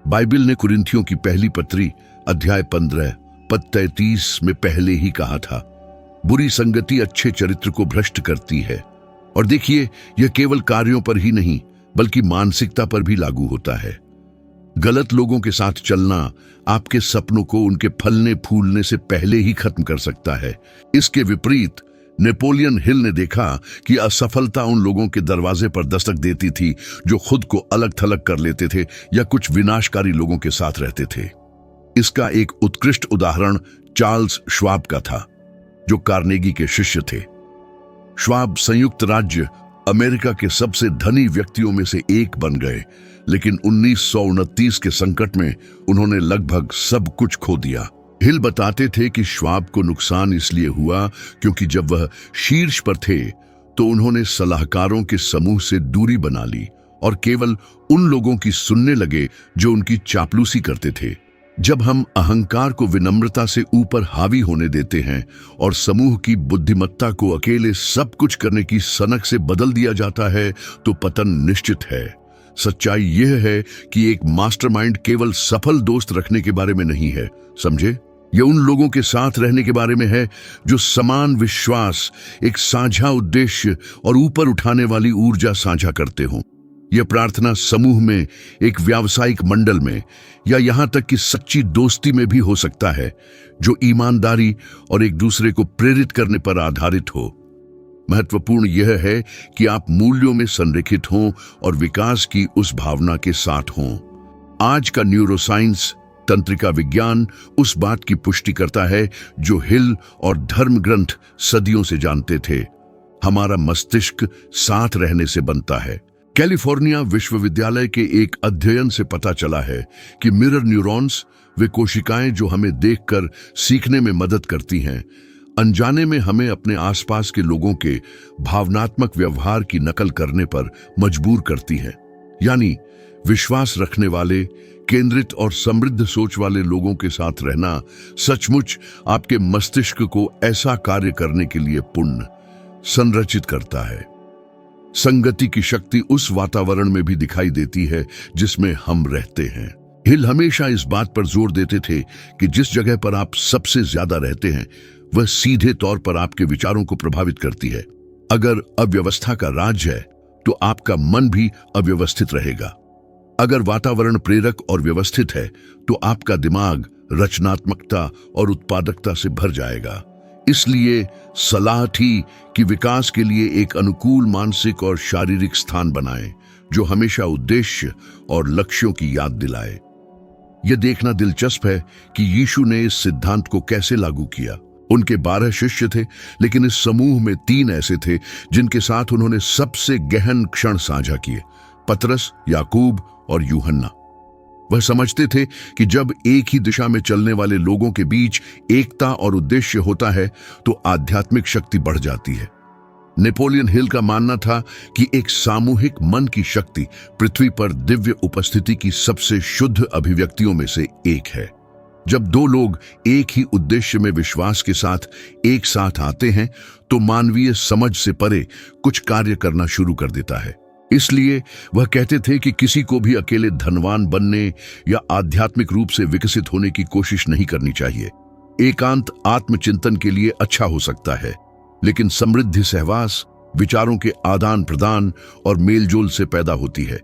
बाइबल ने कुरिन्थियों की पहली पत्री अध्याय 15 पद 33 में पहले ही कहा था, बुरी संगति अच्छे चरित्र को भ्रष्ट करती है। और देखिए, यह केवल कार्यों पर ही नहीं बल्कि मानसिकता पर भी लागू होता है। गलत लोगों के साथ चलना आपके सपनों को उनके फलने फूलने से पहले ही खत्म कर सकता है। इसके विपरीत नेपोलियन हिल ने देखा कि असफलता उन लोगों के दरवाजे पर दस्तक देती थी जो खुद को अलग थलग कर लेते थे या कुछ विनाशकारी लोगों के साथ रहते थे। इसका एक उत्कृष्ट उदाहरण चार्ल्स श्वाब का था, जो कार्नेगी के शिष्य थे। श्वाब संयुक्त राज्य अमेरिका के सबसे धनी व्यक्तियों में से एक बन गए, लेकिन 1929 के संकट में उन्होंने लगभग सब कुछ खो दिया। हिल बताते थे कि श्वाब को नुकसान इसलिए हुआ क्योंकि जब वह शीर्ष पर थे तो उन्होंने सलाहकारों के समूह से दूरी बना ली और केवल उन लोगों की सुनने लगे जो उनकी चापलूसी करते थे। जब हम अहंकार को विनम्रता से ऊपर हावी होने देते हैं और समूह की बुद्धिमत्ता को अकेले सब कुछ करने की सनक से बदल दिया जाता है, तो पतन निश्चित है। सच्चाई यह है कि एक मास्टरमाइंड केवल सफल दोस्त रखने के बारे में नहीं है, समझे? यह उन लोगों के साथ रहने के बारे में है जो समान विश्वास, एक साझा उद्देश्य और ऊपर उठाने वाली ऊर्जा साझा करते हों। यह प्रार्थना समूह में, एक व्यावसायिक मंडल में, या यहां तक कि सच्ची दोस्ती में भी हो सकता है, जो ईमानदारी और एक दूसरे को प्रेरित करने पर आधारित हो। महत्वपूर्ण यह है कि आप मूल्यों में संरेखित हों और विकास की उस भावना के साथ हों। आज का न्यूरोसाइंस, तंत्रिका विज्ञान उस बात की पुष्टि करता है जो हिल और धर्म ग्रंथ सदियों से जानते थे। हमारा मस्तिष्क साथ रहने से बनता है। कैलिफोर्निया विश्वविद्यालय के एक अध्ययन से पता चला है कि मिरर न्यूरॉन्स, वे कोशिकाएं जो हमें देखकर सीखने में मदद करती हैं, अनजाने में हमें अपने आसपास के लोगों के भावनात्मक व्यवहार की नकल करने पर मजबूर करती हैं। यानी विश्वास रखने वाले, केंद्रित और समृद्ध सोच वाले लोगों के साथ रहना सचमुच आपके मस्तिष्क को ऐसा कार्य करने के लिए पुण्य संरचित करता है। संगति की शक्ति उस वातावरण में भी दिखाई देती है जिसमें हम रहते हैं। हिल हमेशा इस बात पर जोर देते थे कि जिस जगह पर आप सबसे ज्यादा रहते हैं वह सीधे तौर पर आपके विचारों को प्रभावित करती है। अगर अव्यवस्था का राज है तो आपका मन भी अव्यवस्थित रहेगा। अगर वातावरण प्रेरक और व्यवस्थित है तो आपका दिमाग रचनात्मकता और उत्पादकता से भर जाएगा। इसलिए सलाह थी कि विकास के लिए एक अनुकूल मानसिक और शारीरिक स्थान बनाएं जो हमेशा उद्देश्य और लक्ष्यों की याद दिलाए। यह देखना दिलचस्प है कि यीशु ने इस सिद्धांत को कैसे लागू किया। उनके 12 शिष्य थे, लेकिन इस समूह में 3 ऐसे थे जिनके साथ उन्होंने सबसे गहन क्षण साझा किए, पतरस, याकूब और यूहन्ना। वह समझते थे कि जब एक ही दिशा में चलने वाले लोगों के बीच एकता और उद्देश्य होता है तो आध्यात्मिक शक्ति बढ़ जाती है। नेपोलियन हिल का मानना था कि एक सामूहिक मन की शक्ति पृथ्वी पर दिव्य उपस्थिति की सबसे शुद्ध अभिव्यक्तियों में से एक है। जब 2 लोग एक ही उद्देश्य में विश्वास के साथ एक साथ आते हैं तो मानवीय समझ से परे कुछ कार्य करना शुरू कर देता है। इसलिए वह कहते थे कि किसी को भी अकेले धनवान बनने या आध्यात्मिक रूप से विकसित होने की कोशिश नहीं करनी चाहिए। एकांत आत्मचिंतन के लिए अच्छा हो सकता है, लेकिन समृद्धि सहवास, विचारों के आदान प्रदान और मेलजोल से पैदा होती है।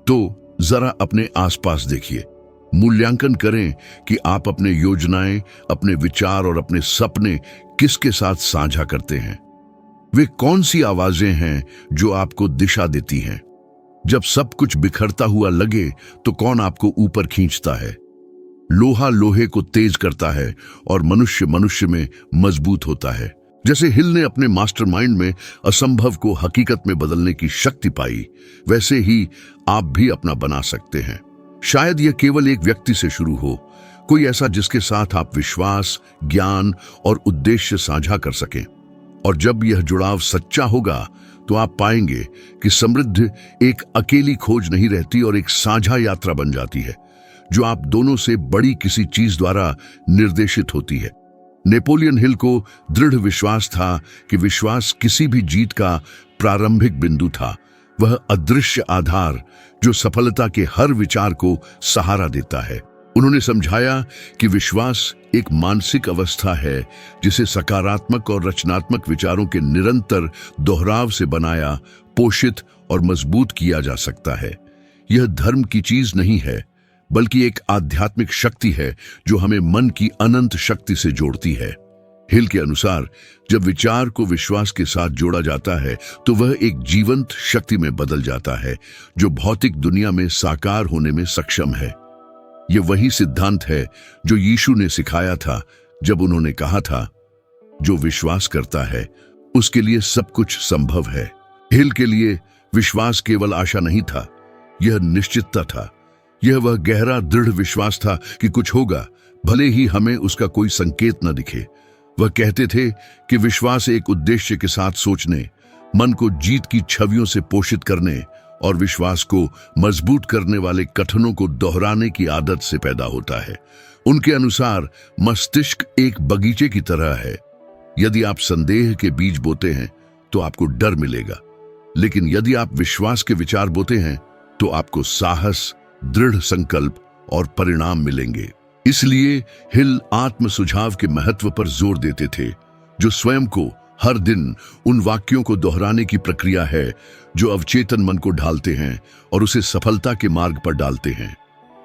तो जरा अपने आसपास देखिए, मूल्यांकन करें कि आप अपने योजनाएं, अपने विचार और अपने सपने किसके साथ साझा करते हैं। वे कौन सी आवाजें हैं जो आपको दिशा देती हैं? जब सब कुछ बिखरता हुआ लगे तो कौन आपको ऊपर खींचता है? लोहा लोहे को तेज करता है और मनुष्य मनुष्य में मजबूत होता है। जैसे हिल ने अपने मास्टरमाइंड में असंभव को हकीकत में बदलने की शक्ति पाई, वैसे ही आप भी अपना बना सकते हैं। शायद यह केवल एक व्यक्ति से शुरू हो, कोई ऐसा जिसके साथ आप विश्वास, ज्ञान और उद्देश्य साझा कर सकें। और जब यह जुड़ाव सच्चा होगा तो आप पाएंगे कि समृद्धि एक अकेली खोज नहीं रहती और एक साझा यात्रा बन जाती है, जो आप दोनों से बड़ी किसी चीज द्वारा निर्देशित होती है। नेपोलियन हिल को दृढ़ विश्वास था कि विश्वास किसी भी जीत का प्रारंभिक बिंदु था, वह अदृश्य आधार जो सफलता के हर विचार को सहारा देता है। उन्होंने समझाया कि विश्वास एक मानसिक अवस्था है जिसे सकारात्मक और रचनात्मक विचारों के निरंतर दोहराव से बनाया, पोषित और मजबूत किया जा सकता है। यह धर्म की चीज नहीं है, बल्कि एक आध्यात्मिक शक्ति है जो हमें मन की अनंत शक्ति से जोड़ती है। हिल के अनुसार जब विचार को विश्वास के साथ जोड़ा जाता है तो वह एक जीवंत शक्ति में बदल जाता है जो भौतिक दुनिया में साकार होने में सक्षम है। यह वही सिद्धांत है जो यीशु ने सिखाया था जब उन्होंने कहा था, जो विश्वास करता है उसके लिए सब कुछ संभव है। हिल के लिए विश्वास केवल आशा नहीं था, यह निश्चितता था। यह वह गहरा दृढ़ विश्वास था कि कुछ होगा, भले ही हमें उसका कोई संकेत न दिखे। वह कहते थे कि विश्वास एक उद्देश्य के साथ सोचने, मन को जीत की छवियों से पोषित करने और विश्वास को मजबूत करने वाले कथनों को दोहराने की आदत से पैदा होता है। उनके अनुसार मस्तिष्क एक बगीचे की तरह है। यदि आप संदेह के बीज बोते हैं तो आपको डर मिलेगा, लेकिन यदि आप विश्वास के विचार बोते हैं तो आपको साहस, दृढ़ संकल्प और परिणाम मिलेंगे। इसलिए हिल आत्म सुझाव के महत्व पर जोर देते थे, जो स्वयं को हर दिन उन वाक्यों को दोहराने की प्रक्रिया है जो अवचेतन मन को ढालते हैं और उसे सफलता के मार्ग पर डालते हैं।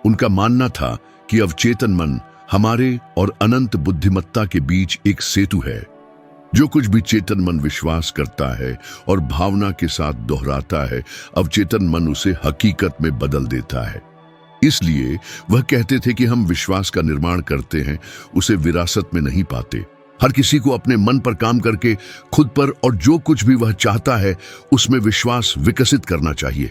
उनका मानना था कि अवचेतन मन हमारे और अनंत बुद्धिमत्ता के बीच एक सेतु है। जो कुछ भी चेतन मन विश्वास करता है और भावना के साथ दोहराता है, अवचेतन मन उसे हकीकत में बदल देता है। इसलिए वह कहते थे कि हम विश्वास का निर्माण करते हैं, उसे विरासत में नहीं पाते। हर किसी को अपने मन पर काम करके खुद पर और जो कुछ भी वह चाहता है उसमें विश्वास विकसित करना चाहिए।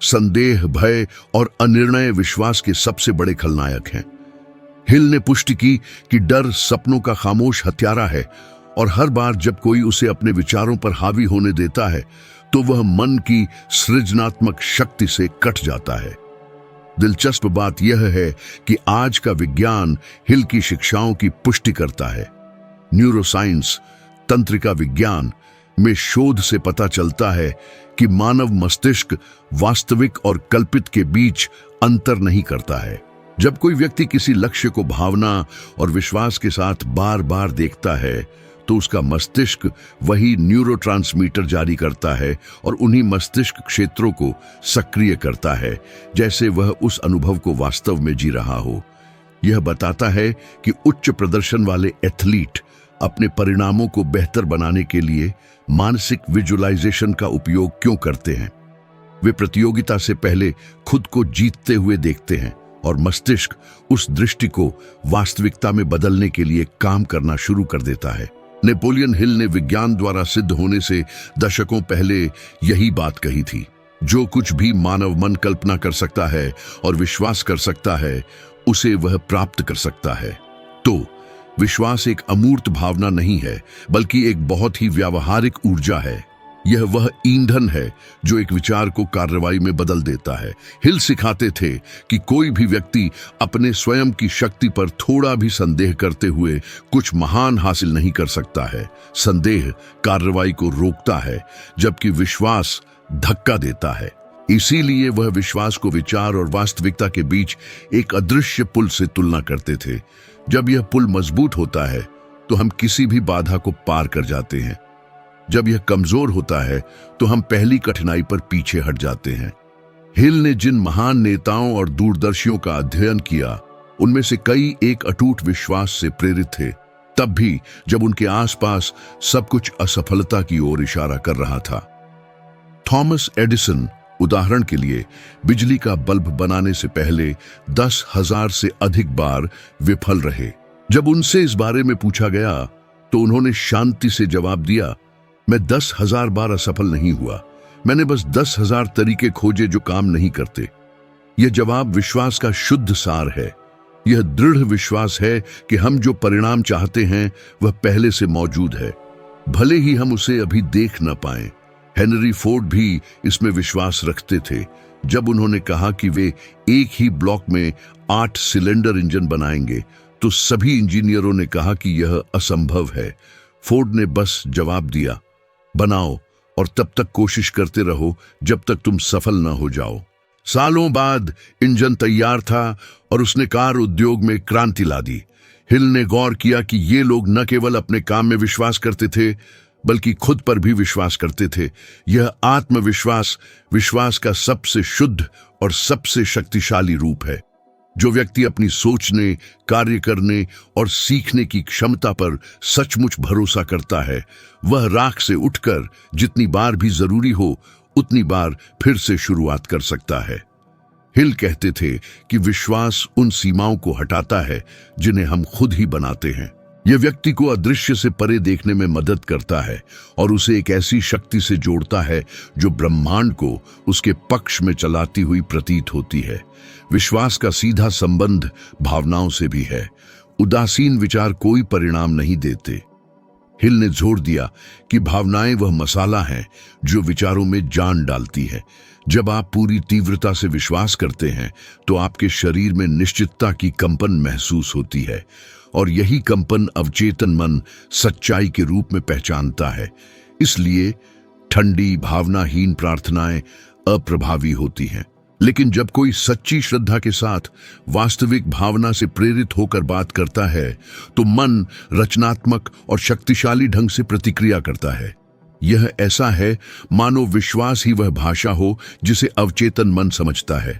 संदेह, भय और अनिर्णय विश्वास के सबसे बड़े खलनायक हैं। हिल ने पुष्टि की कि डर सपनों का खामोश हत्यारा है और हर बार जब कोई उसे अपने विचारों पर हावी होने देता है तो वह मन की सृजनात्मक शक्ति से कट जाता है। दिलचस्प बात यह है कि आज का विज्ञान हिल की शिक्षाओं की पुष्टि करता है। न्यूरोसाइंस, तंत्रिका विज्ञान में शोध से पता चलता है कि मानव मस्तिष्क वास्तविक और कल्पित के बीच अंतर नहीं करता है। जब कोई व्यक्ति किसी लक्ष्य को भावना और विश्वास के साथ बार बार देखता है तो उसका मस्तिष्क वही न्यूरोट्रांसमीटर जारी करता है और उन्हीं मस्तिष्क क्षेत्रों को सक्रिय करता है जैसे वह उस अनुभव को वास्तव में जी रहा हो। यह बताता है कि उच्च प्रदर्शन वाले एथलीट अपने परिणामों को बेहतर बनाने के लिए मानसिक विजुअलाइजेशन का उपयोग क्यों करते हैं। वे प्रतियोगिता से पहले खुद को जीतते हुए देखते हैं और मस्तिष्क उस दृष्टि को वास्तविकता में बदलने के लिए काम करना शुरू कर देता है। नेपोलियन हिल ने विज्ञान द्वारा सिद्ध होने से दशकों पहले यही बात कही थी, जो कुछ भी मानव मन कल्पना कर सकता है और विश्वास कर सकता है उसे वह प्राप्त कर सकता है। तो विश्वास एक अमूर्त भावना नहीं है, बल्कि एक बहुत ही व्यावहारिक ऊर्जा है। यह वह ईंधन है जो एक विचार को कार्रवाई में बदल देता है। हिल सिखाते थे कि कोई भी व्यक्ति अपने स्वयं की शक्ति पर थोड़ा भी संदेह करते हुए कुछ महान हासिल नहीं कर सकता है। संदेह कार्रवाई को रोकता है, जबकि विश्वास धक्का देता है। इसीलिए वह विश्वास को विचार और वास्तविकता के बीच एक अदृश्य पुल से तुलना करते थे। जब यह पुल मजबूत होता है तो हम किसी भी बाधा को पार कर जाते हैं। जब यह कमजोर होता है तो हम पहली कठिनाई पर पीछे हट जाते हैं। हिल ने जिन महान नेताओं और दूरदर्शियों का अध्ययन किया, उनमें से कई एक अटूट विश्वास से प्रेरित थे, तब भी जब उनके आसपास सब कुछ असफलता की ओर इशारा कर रहा था। थॉमस एडिसन उदाहरण के लिए बिजली का बल्ब बनाने से पहले 10,000 से अधिक बार विफल रहे। जब उनसे इस बारे में पूछा गया तो उन्होंने शांति से जवाब दिया, मैं 10,000 बार असफल नहीं हुआ, मैंने बस 10,000 तरीके खोजे जो काम नहीं करते। यह जवाब विश्वास का शुद्ध सार है। यह दृढ़ विश्वास है कि हम जो परिणाम चाहते हैं वह पहले से मौजूद है, भले ही हम उसे अभी देख न पाएं। हेनरी फोर्ड भी इसमें विश्वास रखते थे। जब उन्होंने कहा कि वे एक ही ब्लॉक में 8 सिलेंडर इंजन बनाएंगे तो सभी इंजीनियरों ने कहा कि यह असंभव है। फोर्ड ने बस जवाब दिया, बनाओ और तब तक कोशिश करते रहो जब तक तुम सफल न हो जाओ। सालों बाद इंजन तैयार था और उसने कार उद्योग में क्रांति ला दी। हिल ने गौर किया कि ये लोग न केवल अपने काम में विश्वास करते थे बल्कि खुद पर भी विश्वास करते थे। यह आत्मविश्वास विश्वास का सबसे शुद्ध और सबसे शक्तिशाली रूप है। जो व्यक्ति अपनी सोचने, कार्य करने और सीखने की क्षमता पर सचमुच भरोसा करता है, वह राख से उठकर जितनी बार भी जरूरी हो उतनी बार फिर से शुरुआत कर सकता है। हिल कहते थे कि विश्वास उन सीमाओं को हटाता है जिन्हें हम खुद ही बनाते हैं। यह व्यक्ति को अदृश्य से परे देखने में मदद करता है और उसे एक ऐसी शक्ति से जोड़ता है जो ब्रह्मांड को उसके पक्ष में चलाती हुई प्रतीत होती है। विश्वास का सीधा संबंध भावनाओं से भी है। उदासीन विचार कोई परिणाम नहीं देते। हिल ने जोर दिया कि भावनाएं वह मसाला है जो विचारों में जान डालती है। जब आप पूरी तीव्रता से विश्वास करते हैं तो आपके शरीर में निश्चितता की कंपन महसूस होती है और यही कंपन अवचेतन मन सच्चाई के रूप में पहचानता है। इसलिए ठंडी भावनाहीन प्रार्थनाएं अप्रभावी होती हैं। लेकिन जब कोई सच्ची श्रद्धा के साथ वास्तविक भावना से प्रेरित होकर बात करता है तो मन रचनात्मक और शक्तिशाली ढंग से प्रतिक्रिया करता है। यह ऐसा है मानो विश्वास ही वह भाषा हो जिसे अवचेतन मन समझता है।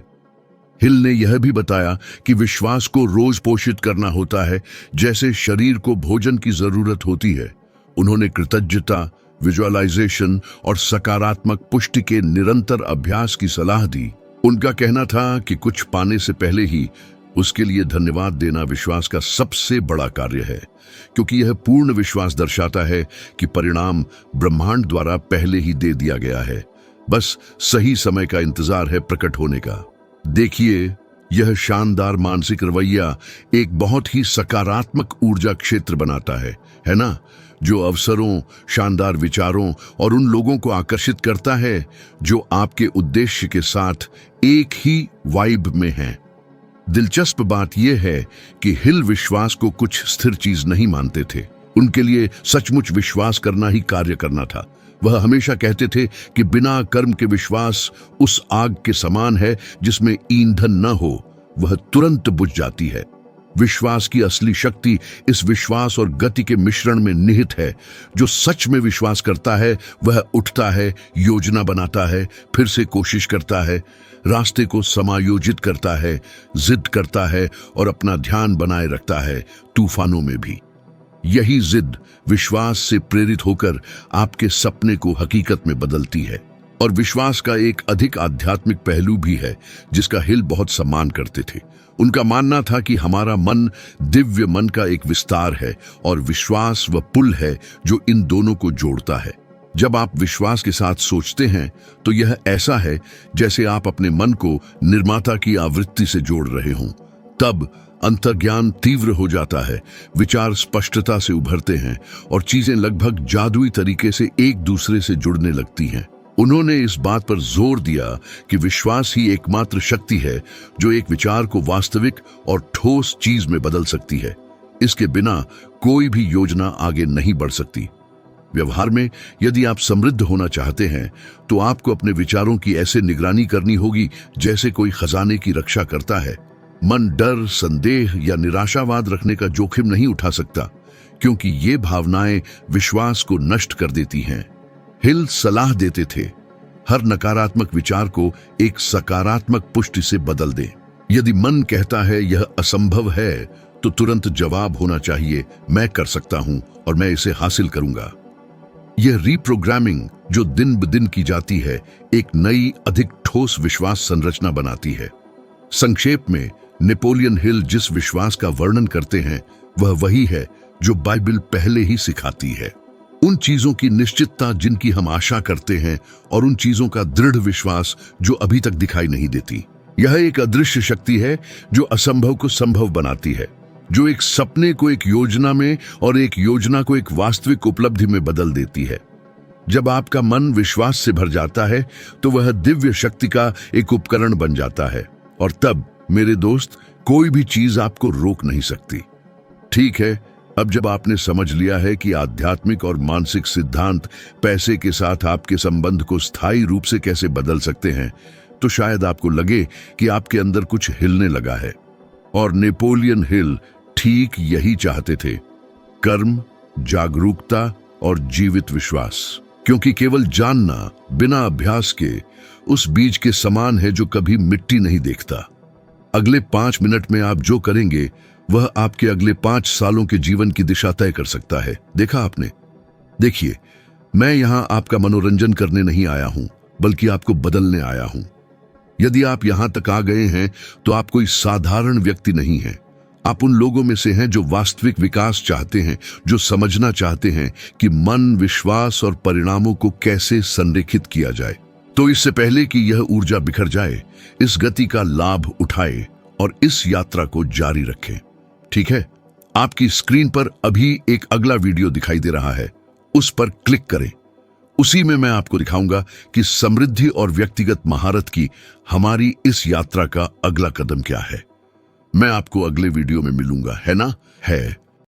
हिल ने यह भी बताया कि विश्वास को रोज पोषित करना होता है जैसे शरीर को भोजन की जरूरत होती है। उन्होंने कृतज्ञता, विजुअलाइजेशन और सकारात्मक पुष्टि के निरंतर अभ्यास की सलाह दी। उनका कहना था कि कुछ पाने से पहले ही उसके लिए धन्यवाद देना विश्वास का सबसे बड़ा कार्य है, क्योंकि यह पूर्ण विश्वास दर्शाता है कि परिणाम ब्रह्मांड द्वारा पहले ही दे दिया गया है। बस सही समय का इंतजार है प्रकट होने का। देखिए, यह शानदार मानसिक रवैया एक बहुत ही सकारात्मक ऊर्जा क्षेत्र बनाता है ना, जो अवसरों, शानदार विचारों और उन लोगों को आकर्षित करता है जो आपके उद्देश्य के साथ एक ही वाइब में हैं। दिलचस्प बात यह है कि हिल विश्वास को कुछ स्थिर चीज नहीं मानते थे। उनके लिए सचमुच विश्वास करना ही कार्य करना था। वह हमेशा कहते थे कि बिना कर्म के विश्वास उस आग के समान है जिसमें ईंधन न हो, वह तुरंत बुझ जाती है। विश्वास की असली शक्ति इस विश्वास और गति के मिश्रण में निहित है। जो सच में विश्वास करता है वह उठता है, योजना बनाता है, फिर से कोशिश करता है, रास्ते को समायोजित करता है, जिद करता है और अपना ध्यान बनाए रखता है, तूफानों में भी। यही जिद विश्वास से प्रेरित होकर आपके सपने को हकीकत में बदलती है। और विश्वास का एक अधिक आध्यात्मिक पहलू भी है जिसका हिल बहुत सम्मान करते थे। उनका मानना था कि हमारा मन दिव्य मन का एक विस्तार है और विश्वास वह पुल है जो इन दोनों को जोड़ता है। जब आप विश्वास के साथ सोचते हैं तो यह ऐसा है जैसे आप अपने मन को निर्माता की आवृत्ति से जोड़ रहे हों। तब अंतर्ज्ञान तीव्र हो जाता है, विचार स्पष्टता से उभरते हैं और चीजें लगभग जादुई तरीके से एक दूसरे से जुड़ने लगती हैं। उन्होंने इस बात पर जोर दिया कि विश्वास ही एकमात्र शक्ति है जो एक विचार को वास्तविक और ठोस चीज में बदल सकती है। इसके बिना कोई भी योजना आगे नहीं बढ़ सकती। व्यवहार में यदि आप समृद्ध होना चाहते हैं तो आपको अपने विचारों की ऐसे निगरानी करनी होगी जैसे कोई खजाने की रक्षा करता है। मन डर, संदेह या निराशावाद रखने का जोखिम नहीं उठा सकता, क्योंकि ये भावनाएं विश्वास को नष्ट कर देती हैं। हिल सलाह देते थे, हर नकारात्मक विचार को एक सकारात्मक पुष्टि से बदल दें। यदि मन कहता है यह असंभव है तो तुरंत जवाब होना चाहिए, मैं कर सकता हूं और मैं इसे हासिल करूंगा। यह रीप्रोग्रामिंग जो दिन ब दिन की जाती है, एक नई अधिक ठोस विश्वास संरचना बनाती है। संक्षेप में नेपोलियन हिल जिस विश्वास का वर्णन करते हैं वह वही है जो बाइबल पहले ही सिखाती है। उन चीजों की निश्चितता जिनकी हम आशा करते हैं और उन चीजों का दृढ़ विश्वास जो अभी तक दिखाई नहीं देती। यह एक अदृश्य शक्ति है जो असंभव को संभव बनाती है, जो एक सपने को एक योजना में और एक योजना को एक वास्तविक उपलब्धि में बदल देती है। जब आपका मन विश्वास से भर जाता है तो वह दिव्य शक्ति का एक उपकरण बन जाता है, और तब मेरे दोस्त कोई भी चीज आपको रोक नहीं सकती। ठीक है, अब जब आपने समझ लिया है कि आध्यात्मिक और मानसिक सिद्धांत पैसे के साथ आपके संबंध को स्थायी रूप से कैसे बदल सकते हैं, तो शायद आपको लगे कि आपके अंदर कुछ हिलने लगा है। और नेपोलियन हिल ठीक यही चाहते थे, कर्म, जागरूकता और जीवित विश्वास। क्योंकि केवल जानना बिना अभ्यास के उस बीज के समान है जो कभी मिट्टी नहीं देखता। अगले 5 मिनट में आप जो करेंगे वह आपके अगले 5 सालों के जीवन की दिशा तय कर सकता है। देखा आपने? देखिए, मैं यहां आपका मनोरंजन करने नहीं आया हूं, बल्कि आपको बदलने आया हूं। यदि आप यहां तक आ गए हैं तो आप कोई साधारण व्यक्ति नहीं हैं। आप उन लोगों में से हैं जो वास्तविक विकास चाहते हैं, जो समझना चाहते हैं कि मन, विश्वास और परिणामों को कैसे संरेखित किया जाए। तो इससे पहले कि यह ऊर्जा बिखर जाए, इस गति का लाभ उठाए और इस यात्रा को जारी रखें। ठीक है, आपकी स्क्रीन पर अभी एक अगला वीडियो दिखाई दे रहा है, उस पर क्लिक करें। उसी में मैं आपको दिखाऊंगा कि समृद्धि और व्यक्तिगत महारत की हमारी इस यात्रा का अगला कदम क्या है। मैं आपको अगले वीडियो में मिलूंगा, है ना? है।